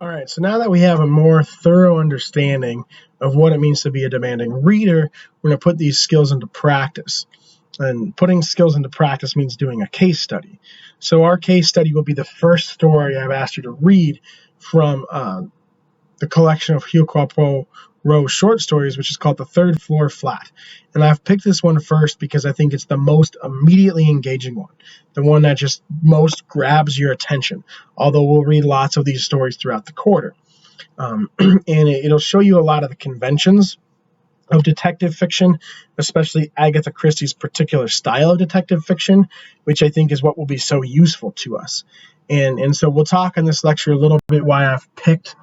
All right, so now that we have a more thorough understanding of what it means to be a demanding reader, we're going to put these skills into practice. And putting skills into practice means doing a case study. So our case study will be the first story I've asked you to read from the collection of Hugh Poirot short stories, which is called The Third Floor Flat. And I've picked this one first because I think it's the most immediately engaging one, the one that just most grabs your attention, although we'll read lots of these stories throughout the quarter. And it'll show you a lot of the conventions of detective fiction, especially Agatha Christie's particular style of detective fiction, which I think is what will be so useful to us. And so we'll talk in this lecture a little bit why I've picked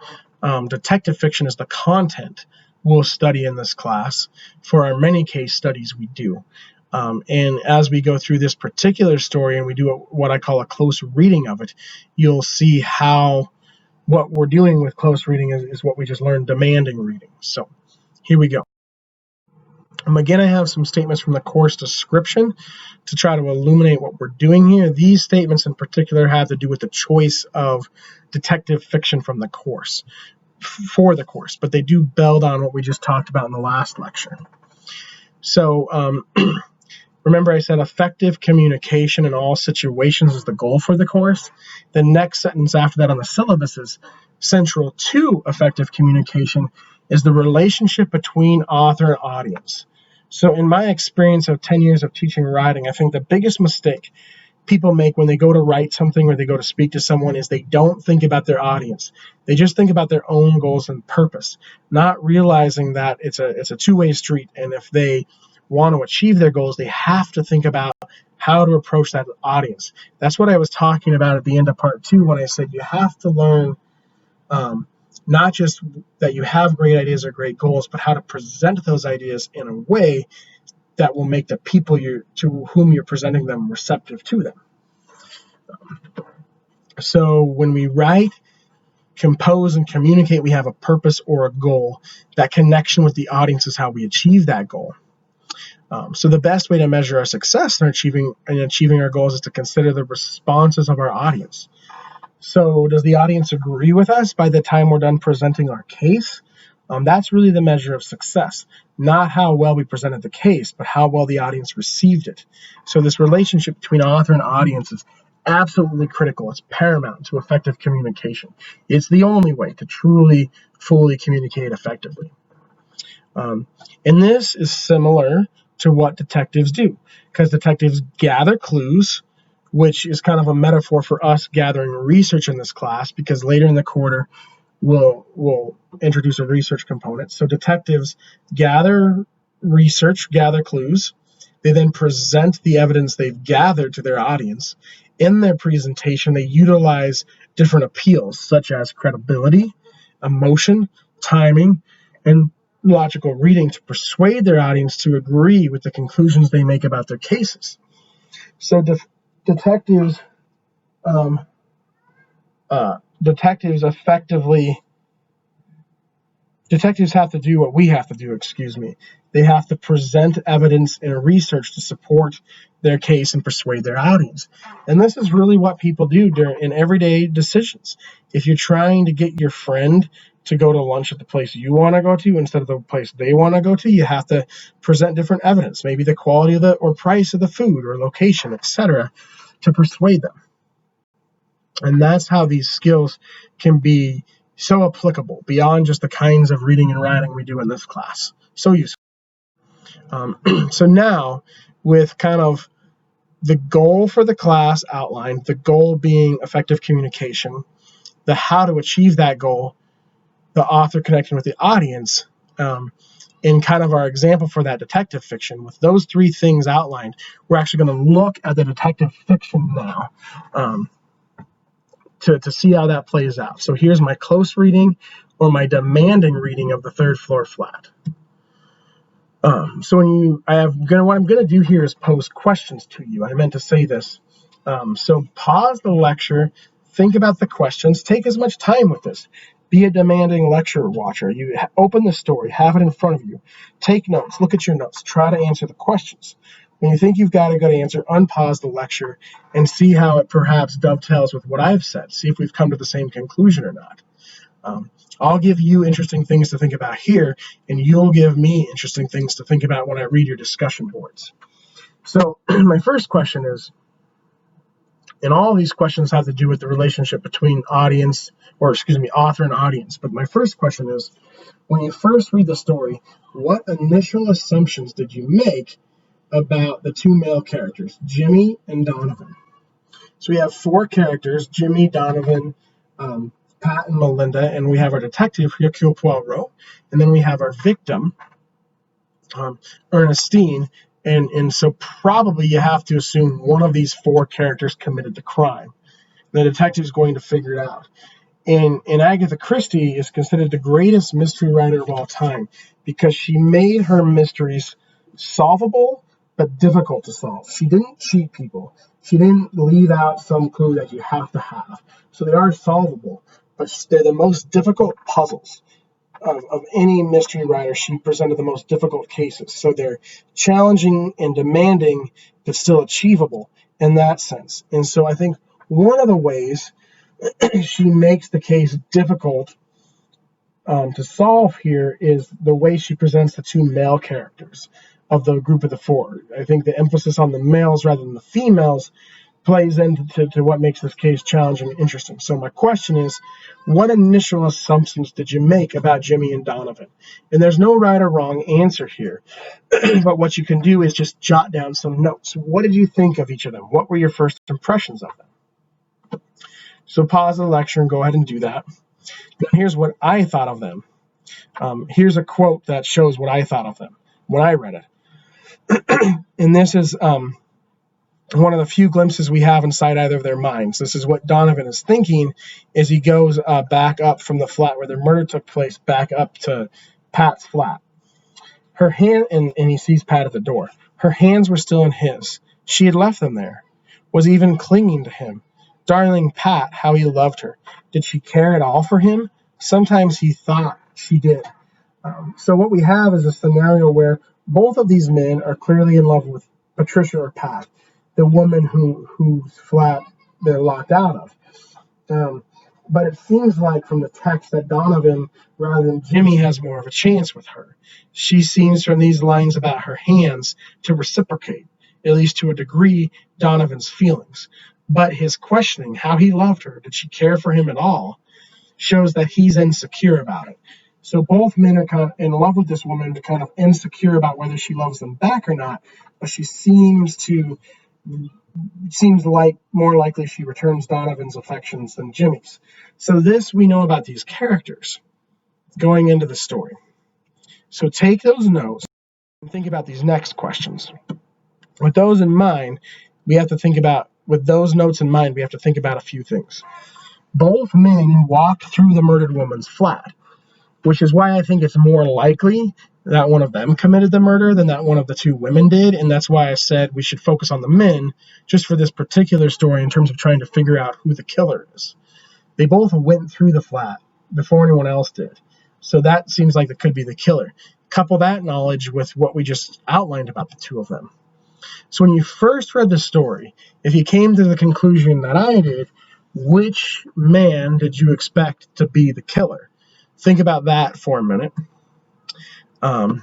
detective fiction as the content we'll study in this class for our many case studies we do. And as we go through this particular story and we do what I call a close reading of it, you'll see how what we're doing with close reading is what we just learned, demanding reading. So here we go. Again, I have some statements from the course description to try to illuminate what we're doing here. These statements in particular have to do with the choice of detective fiction from the course, for the course, but they do build on what we just talked about in the last lecture. So remember I said effective communication in all situations is the goal for the course. The next sentence after that on the syllabus is central to effective communication is the relationship between author and audience. So in my experience of 10 years of teaching writing, I think the biggest mistake people make when they go to write something or they go to speak to someone is they don't think about their audience. They just think about their own goals and purpose, not realizing that it's a two-way street. And if they want to achieve their goals, they have to think about how to approach that audience. That's what I was talking about at the end of part 2 when I said you have to learn not just that you have great ideas or great goals, but how to present those ideas in a way that will make the people to whom you're presenting them receptive to them. So when we write, compose, and communicate, we have a purpose or a goal. That connection with the audience is how we achieve that goal. So the best way to measure our success in achieving our goals is to consider the responses of our audience. So does the audience agree with us by the time we're done presenting our case? That's really the measure of success, not how well we presented the case, but how well the audience received it. So this relationship between author and audience is absolutely critical. It's paramount to effective communication. It's the only way to truly, fully communicate effectively. And this is similar to what detectives do, because detectives gather clues, which is kind of a metaphor for us gathering research in this class, because later in the quarter, we'll introduce a research component. So detectives gather research, gather clues. They then present the evidence they've gathered to their audience. In their presentation, they utilize different appeals, such as credibility, emotion, timing, and logical reading to persuade their audience to agree with the conclusions they make about their cases. So detectives have to do what we have to do, They have to present evidence and research to support their case and persuade their audience. And this is really what people do in everyday decisions. If you're trying to get your friend to go to lunch at the place you want to go to instead of the place they want to go to, you have to present different evidence, maybe the quality of or price of the food or location, etc., to persuade them. And that's how these skills can be so applicable beyond just the kinds of reading and writing we do in this class. So useful. So now, with kind of the goal for the class outlined, the goal being effective communication, the how to achieve that goal, the author connecting with the audience, in kind of our example for that detective fiction, with those 3 things outlined, we're actually going to look at the detective fiction now. To see how that plays out. So here's my close reading or my demanding reading of The Third Floor Flat. So what I'm going to do here is pose questions to you. I meant to say this. So pause the lecture, think about the questions, take as much time with this. Be a demanding lecture watcher. You open the story, have it in front of you, take notes, look at your notes, try to answer the questions. When you think you've got a good answer, unpause the lecture and see how it perhaps dovetails with what I've said. See if we've come to the same conclusion or not. I'll give you interesting things to think about here, and you'll give me interesting things to think about when I read your discussion boards. So my first question is, and all of these questions have to do with the relationship between author and audience. But my first question is, when you first read the story, what initial assumptions did you make about the two male characters, Jimmy and Donovan? So we have four characters, Jimmy, Donovan, Pat, and Melinda, and we have our detective, Hercule Poirot, and then we have our victim, Ernestine, and so probably you have to assume one of these four characters committed the crime. The detective's going to figure it out. And Agatha Christie is considered the greatest mystery writer of all time because she made her mysteries solvable but difficult to solve. She didn't cheat people. She didn't leave out some clue that you have to have. So they are solvable, but they're the most difficult puzzles of any mystery writer. She presented the most difficult cases. So they're challenging and demanding, but still achievable in that sense. And so I think one of the ways she makes the case difficult to solve here is the way she presents the two male characters of the group of the four. I think the emphasis on the males rather than the females plays into what makes this case challenging and interesting. So my question is, what initial assumptions did you make about Jimmy and Donovan? And there's no right or wrong answer here, but what you can do is just jot down some notes. What did you think of each of them? What were your first impressions of them? So pause the lecture and go ahead and do that. Now here's what I thought of them. Here's a quote that shows what I thought of them when I read it. And this is one of the few glimpses we have inside either of their minds. This is what Donovan is thinking as he goes back up from the flat where the murder took place, back up to Pat's flat. Her hand, and he sees Pat at the door. Her hands were still in his. She had left them there, was even clinging to him. Darling Pat, how he loved her. Did she care at all for him? Sometimes he thought she did. So what we have is a scenario where both of these men are clearly in love with Patricia or Pat, the woman whose flat they're locked out of. But it seems like from the text that Donovan, rather than Jimmy, has more of a chance with her. She seems from these lines about her hands to reciprocate, at least to a degree, Donovan's feelings. But his questioning, how he loved her, did she care for him at all, shows that he's insecure about it. So both men are kind of in love with this woman, but kind of insecure about whether she loves them back or not. But she seems like more likely she returns Donovan's affections than Jimmy's. So this we know about these characters going into the story. So take those notes and think about these next questions. With those in mind, with those notes in mind, we have to think about a few things. Both men walked through the murdered woman's flat, which is why I think it's more likely that one of them committed the murder than that one of the two women did. And that's why I said we should focus on the men just for this particular story in terms of trying to figure out who the killer is. They both went through the flat before anyone else did. So that seems like it could be the killer. Couple that knowledge with what we just outlined about the two of them. So when you first read the story, if you came to the conclusion that I did, which man did you expect to be the killer? Think about that for a minute. And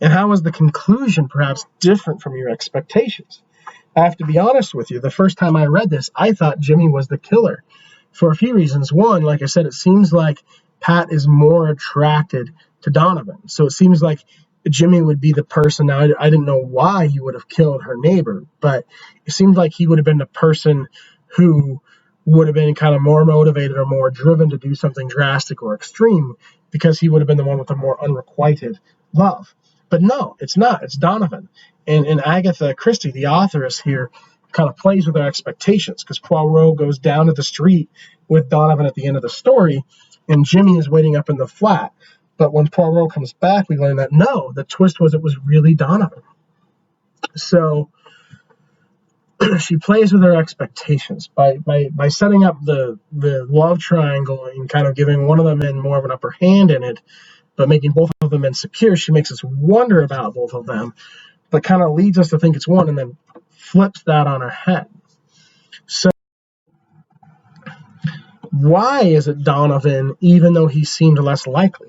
how was the conclusion perhaps different from your expectations? I have to be honest with you. The first time I read this, I thought Jimmy was the killer for a few reasons. One, like I said, it seems like Pat is more attracted to Donovan. So it seems like Jimmy would be the person. Now, I didn't know why he would have killed her neighbor, but it seems like he would have been the person who would have been kind of more motivated or more driven to do something drastic or extreme because he would have been the one with the more unrequited love. But no, it's not. It's Donovan. And Agatha Christie, the authoress here, kind of plays with our expectations because Poirot goes down to the street with Donovan at the end of the story, and Jimmy is waiting up in the flat. But when Poirot comes back, we learn that no, the twist was it was really Donovan. So she plays with her expectations by setting up the love triangle and kind of giving one of the men more of an upper hand in it, but making both of them insecure. She makes us wonder about both of them, but kind of leads us to think it's one and then flips that on her head. So Why is it Donovan, even though he seemed less likely?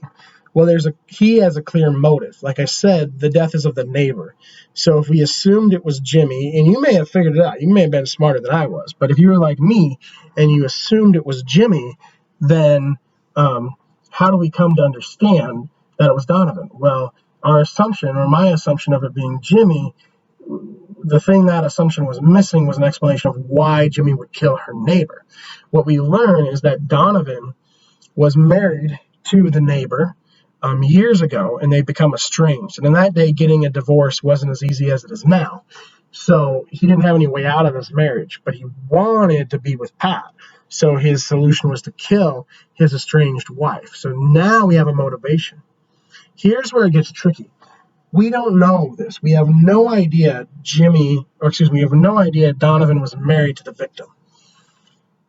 Well, he has a clear motive. Like I said, the death is of the neighbor. So if we assumed it was Jimmy, and you may have figured it out, you may have been smarter than I was, but if you were like me and you assumed it was Jimmy, then how do we come to understand that it was Donovan? Well, our assumption, or my assumption of it being Jimmy, the thing that assumption was missing was an explanation of why Jimmy would kill her neighbor. What we learn is that Donovan was married to the neighbor years ago, and they become estranged. And in that day, getting a divorce wasn't as easy as it is now. So he didn't have any way out of his marriage, but he wanted to be with Pat. So his solution was to kill his estranged wife. So now we have a motivation. Here's where it gets tricky. We don't know this. We have no idea we have no idea Donovan was married to the victim.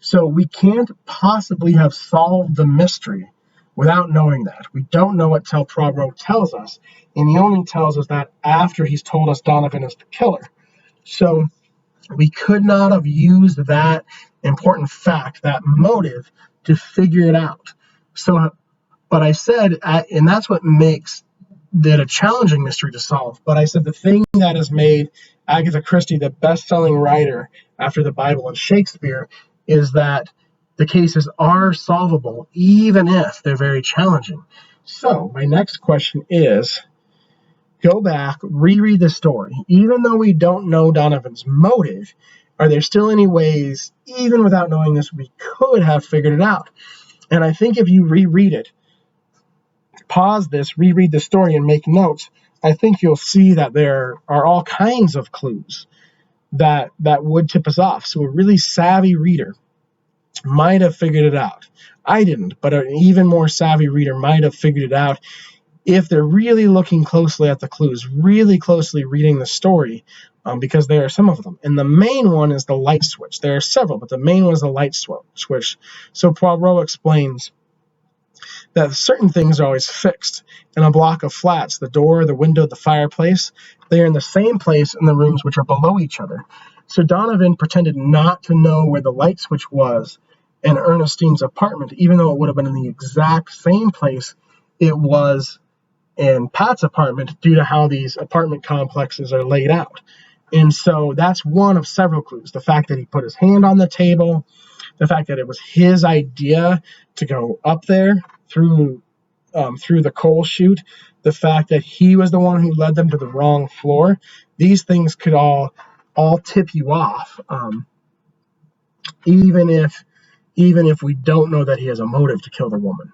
So we can't possibly have solved the mystery without knowing that. We don't know what Poirot tells us, and he only tells us that after he's told us Donovan is the killer. So we could not have used that important fact, that motive, to figure it out. So, but I said, and that's what makes it a challenging mystery to solve. But I said the thing that has made Agatha Christie the best-selling writer after the Bible and Shakespeare is that the cases are solvable, even if they're very challenging. So my next question is, go back, reread the story. Even though we don't know Donovan's motive, are there still any ways, even without knowing this, we could have figured it out? And I think if you reread it, pause this, reread the story, and make notes, I think you'll see that there are all kinds of clues that would tip us off. So a really savvy reader might have figured it out. I didn't, but an even more savvy reader might have figured it out if they're really looking closely at the clues, really closely reading the story, because there are some of them. And the main one is the light switch. There are several, but the main one is the light switch. So Poirot explains that certain things are always fixed. In a block of flats, the door, the window, the fireplace, they are in the same place in the rooms which are below each other. So Donovan pretended not to know where the light switch was in Ernestine's apartment, even though it would have been in the exact same place it was in Pat's apartment due to how these apartment complexes are laid out. And so that's one of several clues. The fact that he put his hand on the table, the fact that it was his idea to go up there through the coal chute, the fact that he was the one who led them to the wrong floor. These things could all tip you off, even if we don't know that he has a motive to kill the woman.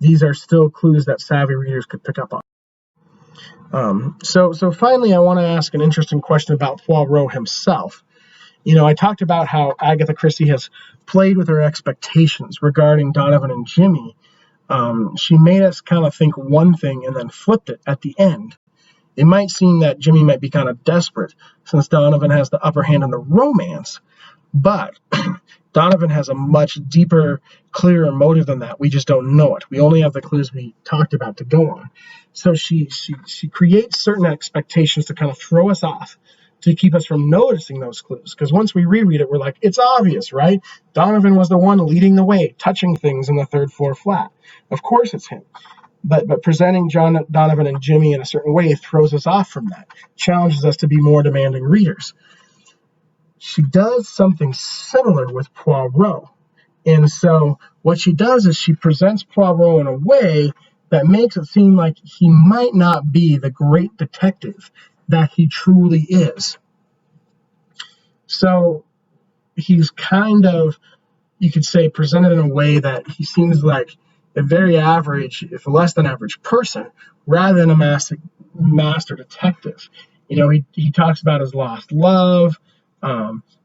These are still clues that savvy readers could pick up on. So finally, I want to ask an interesting question about Poirot himself. I talked about how Agatha Christie has played with her expectations regarding Donovan and Jimmy. She made us kind of think one thing and then flipped it at the end. It might seem that Jimmy might be kind of desperate since Donovan has the upper hand in the romance, but Donovan has a much deeper, clearer motive than that. We just don't know it. We only have the clues we talked about to go on. So she creates certain expectations to kind of throw us off, to keep us from noticing those clues. Because once we reread it, we're like, it's obvious, right? Donovan was the one leading the way, touching things in the third floor flat. Of course it's him. But presenting Donovan and Jimmy in a certain way throws us off from that, challenges us to be more demanding readers. She does something similar with Poirot. And so what she does is she presents Poirot in a way that makes it seem like he might not be the great detective that he truly is. So he's kind of, you could say, presented in a way that he seems like a very average, if less than average person, rather than a master detective. He talks about his lost love.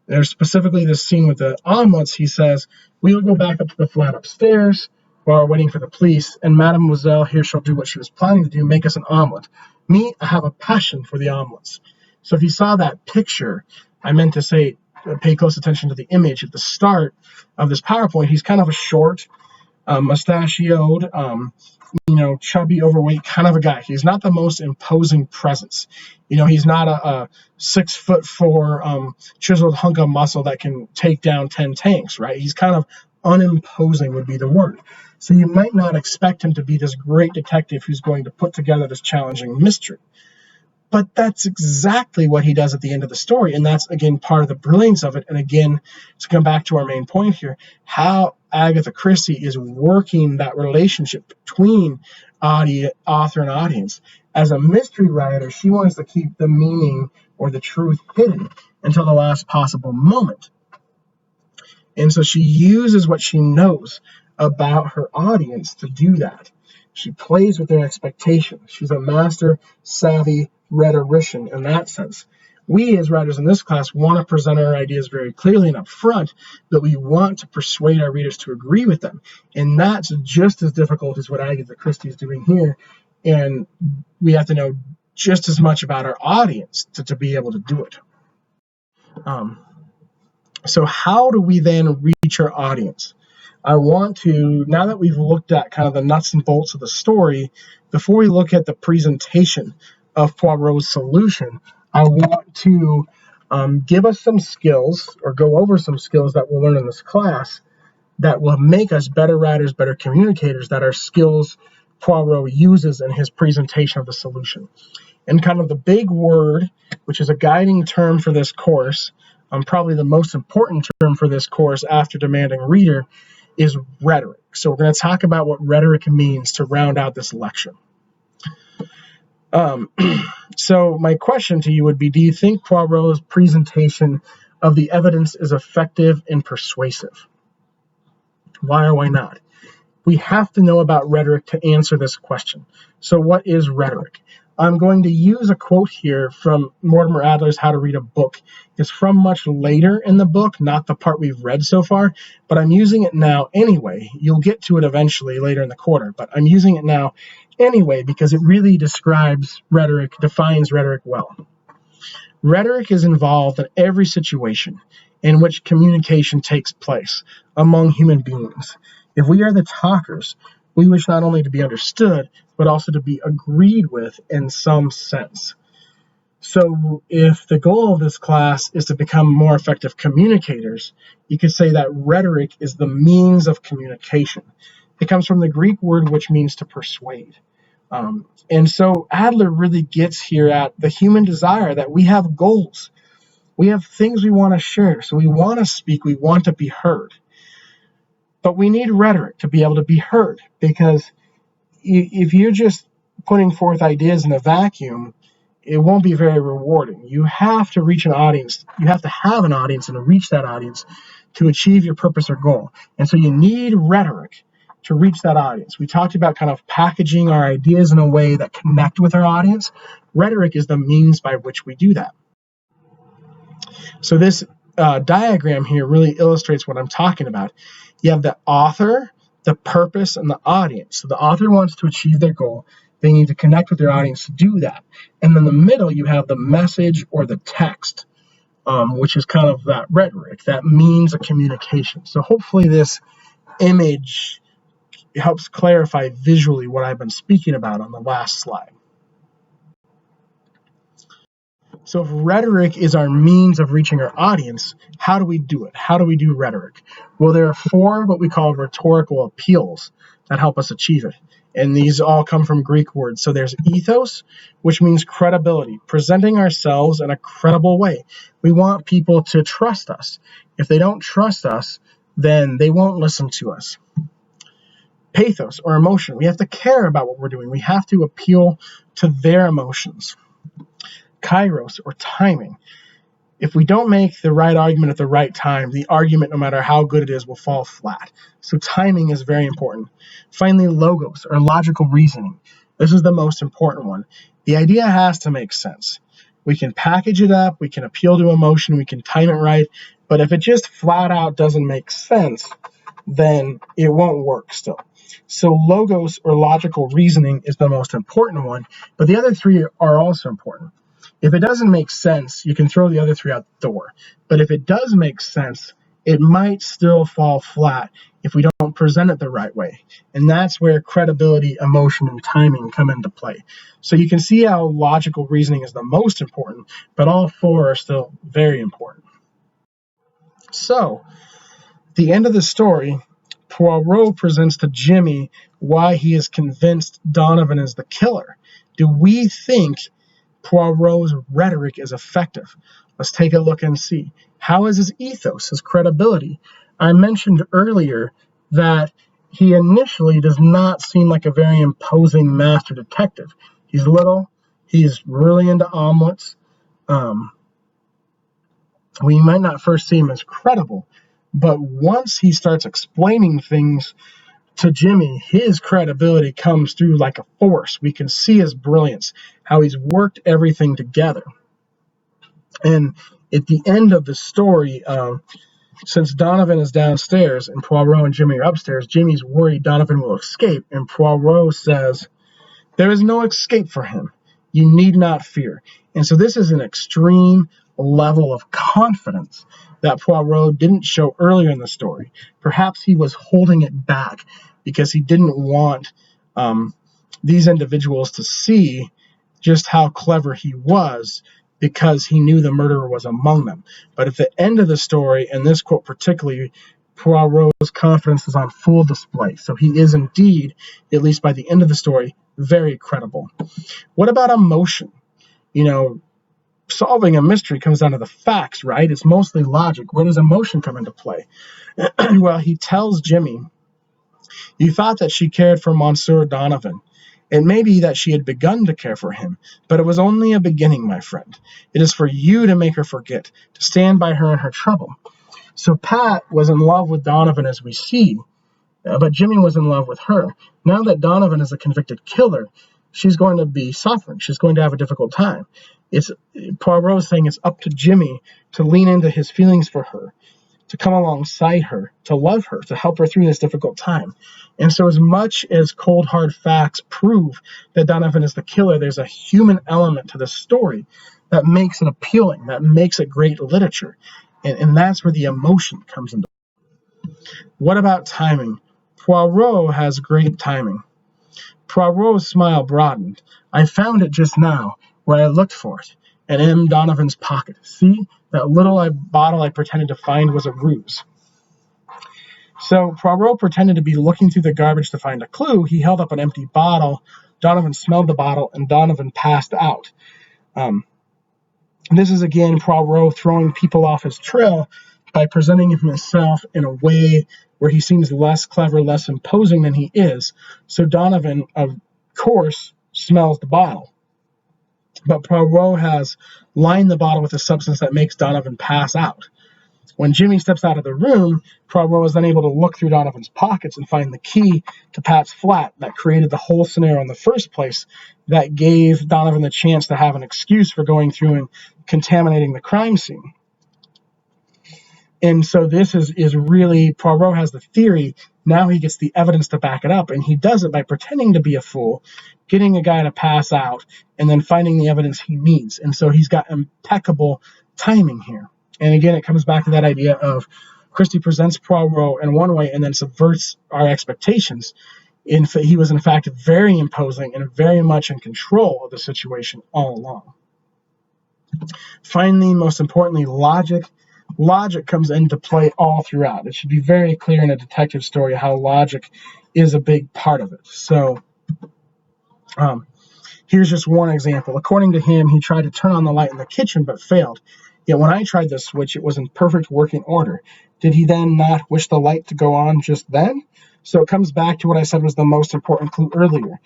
There's specifically this scene with the omelets. He says, "We will go back up to the flat upstairs while we're waiting for the police, and Mademoiselle here shall do what she was planning to do, make us an omelet. Me, I have a passion for the omelets." So if you saw that picture, I meant to say, pay close attention to the image at the start of this PowerPoint. He's kind of a short, mustachioed, chubby, overweight kind of a guy. He's not the most imposing presence. He's not a 6'4" chiseled hunk of muscle that can take down 10 tanks, right? He's kind of Unimposing would be the word. So you might not expect him to be this great detective who's going to put together this challenging mystery. But that's exactly what he does at the end of the story. And that's, again, part of the brilliance of it. And again, to come back to our main point here, how Agatha Christie is working that relationship between author and audience. As a mystery writer, she wants to keep the meaning or the truth hidden until the last possible moment. And so she uses what she knows about her audience to do that. She plays with their expectations. She's a master, savvy rhetorician in that sense. We as writers in this class want to present our ideas very clearly and upfront, but we want to persuade our readers to agree with them. And that's just as difficult as what Agatha Christie is doing here. And we have to know just as much about our audience to be able to do it. So how do we then reach our audience? I want to, now that we've looked at kind of the nuts and bolts of the story, before we look at the presentation of Poirot's solution, I want to give us some skills or go over some skills that we'll learn in this class that will make us better writers, better communicators, that are skills Poirot uses in his presentation of the solution. And kind of the big word, which is a guiding term for this course, probably the most important term for this course after demanding reader, is rhetoric. So we're going to talk about what rhetoric means to round out this lecture. So my question to you would be, do you think Poirot's presentation of the evidence is effective and persuasive? Why or why not? We have to know about rhetoric to answer this question. So what is rhetoric? I'm going to use a quote here from Mortimer Adler's How to Read a Book. It's from much later in the book, not the part we've read so far, but I'm using it now anyway. You'll get to it eventually later in the quarter, but I'm using it now anyway because it really describes rhetoric, defines rhetoric well. Rhetoric is involved in every situation in which communication takes place among human beings. If we are the talkers, we wish not only to be understood, but also to be agreed with in some sense. So if the goal of this class is to become more effective communicators, you could say that rhetoric is the means of communication. It comes from the Greek word which means to persuade. And so Adler really gets here at the human desire that we have goals. We have things we want to share. So we want to speak. We want to be heard. But we need rhetoric to be able to be heard, because if you're just putting forth ideas in a vacuum, it won't be very rewarding. You have to reach an audience. You have to have an audience and reach that audience to achieve your purpose or goal. And so you need rhetoric to reach that audience. We talked about kind of packaging our ideas in a way that connect with our audience. Rhetoric is the means by which we do that. So this diagram here really illustrates what I'm talking about. You have the author, the purpose, and the audience. So the author wants to achieve their goal. They need to connect with their audience to do that. And in the middle, you have the message or the text, which is kind of that rhetoric, that means of communication. So hopefully this image helps clarify visually what I've been speaking about on the last slide. So if rhetoric is our means of reaching our audience, how do we do it? How do we do rhetoric? Well, there are 4 what we call rhetorical appeals that help us achieve it. And these all come from Greek words. So there's ethos, which means credibility, presenting ourselves in a credible way. We want people to trust us. If they don't trust us, then they won't listen to us. Pathos, or emotion. We have to care about what we're doing. We have to appeal to their emotions. Kairos, or timing. If we don't make the right argument at the right time, the argument, no matter how good it is, will fall flat. So timing is very important. Finally, logos, or logical reasoning. This is the most important one. The idea has to make sense. We can package it up, we can appeal to emotion, we can time it right, but if it just flat out doesn't make sense, then it won't work still. So logos, or logical reasoning, is the most important one, but the other 3 are also important. If it doesn't make sense, you can throw the other 3 out the door. But if it does make sense, it might still fall flat if we don't present it the right way. And that's where credibility, emotion, and timing come into play. So you can see how logical reasoning is the most important, but all 4 are still very important. So, at the end of the story, Poirot presents to Jimmy why he is convinced Donovan is the killer. Do we think Poirot's rhetoric is effective? Let's take a look and see. How is his ethos, his credibility? I mentioned earlier that he initially does not seem like a very imposing master detective. He's little. He's really into omelets. We might not first see him as credible, but once he starts explaining things to Jimmy, his credibility comes through like a force. We can see his brilliance, how he's worked everything together. And at the end of the story, since Donovan is downstairs and Poirot and Jimmy are upstairs, Jimmy's worried Donovan will escape, and Poirot says, "There is no escape for him. You need not fear." And so this is an extreme level of confidence that Poirot didn't show earlier in the story. Perhaps he was holding it back because he didn't want these individuals to see just how clever he was, because he knew the murderer was among them. But at the end of the story, and this quote particularly, Poirot's confidence is on full display. So he is indeed, at least by the end of the story, very credible. What about emotion? Solving a mystery comes down to the facts, right? It's mostly logic. Where does emotion come into play? Well, he tells Jimmy, "You thought that she cared for Monsieur Donovan. It may be that she had begun to care for him, but it was only a beginning, my friend. It is for you to make her forget, to stand by her in her trouble." So Pat was in love with Donovan, as we see, but Jimmy was in love with her. Now that Donovan is a convicted killer, she's going to be suffering. She's going to have a difficult time. Poirot saying it's up to Jimmy to lean into his feelings for her, to come alongside her, to love her, to help her through this difficult time. And so as much as cold, hard facts prove that Donovan is the killer, there's a human element to the story that makes it appealing, that makes it great literature. And that's where the emotion comes into play. What about timing? Poirot has great timing. Poirot's smile broadened. "I found it just now, where I looked for it, in M. Donovan's pocket. See, that little bottle I pretended to find was a ruse." So Poirot pretended to be looking through the garbage to find a clue. He held up an empty bottle. Donovan smelled the bottle, and Donovan passed out. This is, again, Poirot throwing people off his trail by presenting himself in a way where he seems less clever, less imposing than he is. So Donovan, of course, smells the bottle. But Poirot has lined the bottle with a substance that makes Donovan pass out. When Jimmy steps out of the room, Poirot is then able to look through Donovan's pockets and find the key to Pat's flat that created the whole scenario in the first place, that gave Donovan the chance to have an excuse for going through and contaminating the crime scene. And so this is really, Poirot has the theory, now he gets the evidence to back it up, and he does it by pretending to be a fool, getting a guy to pass out, and then finding the evidence he needs. And so he's got impeccable timing here. And again, it comes back to that idea of Christie presents Poirot in one way and then subverts our expectations. He was, in fact, very imposing and very much in control of the situation all along. Finally, most importantly, logic. Logic comes into play all throughout. It should be very clear in a detective story how logic is a big part of it. So here's just one example. According to him, he tried to turn on the light in the kitchen but failed. Yet when I tried the switch, it was in perfect working order. Did he then not wish the light to go on just then? So it comes back to what I said was the most important clue earlier,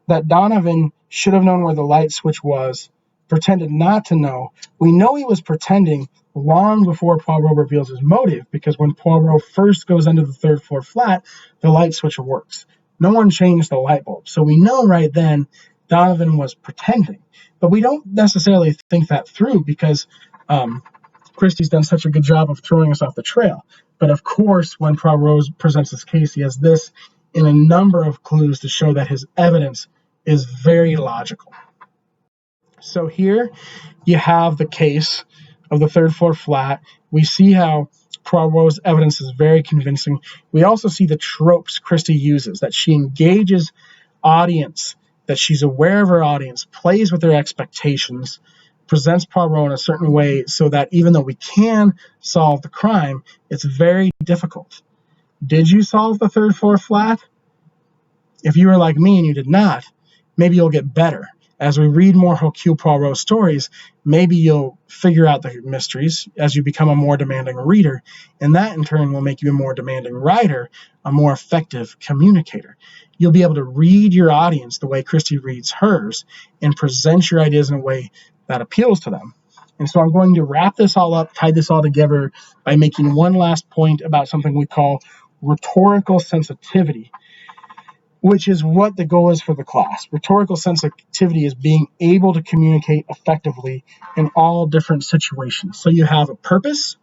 that Donovan should have known where the light switch was, pretended not to know. We know he was pretending long before Poirot reveals his motive, because when Poirot first goes into the third floor flat, the light switch works. No one changed the light bulb. So we know right then Donovan was pretending. But we don't necessarily think that through because Christie's done such a good job of throwing us off the trail. But of course, when Poirot presents his case, he has this in a number of clues to show that his evidence is very logical. So here you have the case of the third floor flat. We see how Poirot's evidence is very convincing. We also see the tropes Christie uses, that she engages audience, that she's aware of her audience, plays with their expectations, presents Poirot in a certain way so that even though we can solve the crime, it's very difficult. Did you solve the third, fourth flat? If you were like me and you did not, maybe you'll get better. As we read more Hercule Poirot stories, maybe you'll figure out the mysteries as you become a more demanding reader, and that in turn will make you a more demanding writer, a more effective communicator. You'll be able to read your audience the way Christy reads hers and present your ideas in a way that appeals to them. And so I'm going to wrap this all up, tie this all together by making one last point about something we call rhetorical sensitivity, which is what the goal is for the class. Rhetorical sensitivity is being able to communicate effectively in all different situations. So you have a purpose,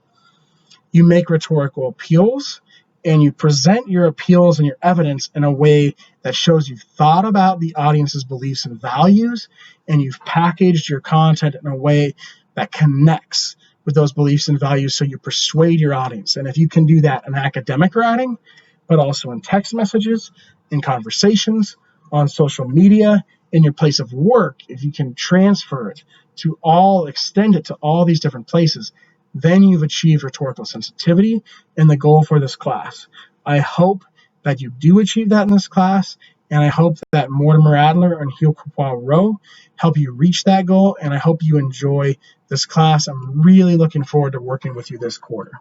you make rhetorical appeals, and you present your appeals and your evidence in a way that shows you've thought about the audience's beliefs and values, and you've packaged your content in a way that connects with those beliefs and values so you persuade your audience. And if you can do that in academic writing, but also in text messages, in conversations, on social media, in your place of work, if you can transfer it to all, extend it to all these different places, then you've achieved rhetorical sensitivity and the goal for this class. I hope that you do achieve that in this class, and I hope that Mortimer Adler and Hercule Poirot help you reach that goal, and I hope you enjoy this class. I'm really looking forward to working with you this quarter.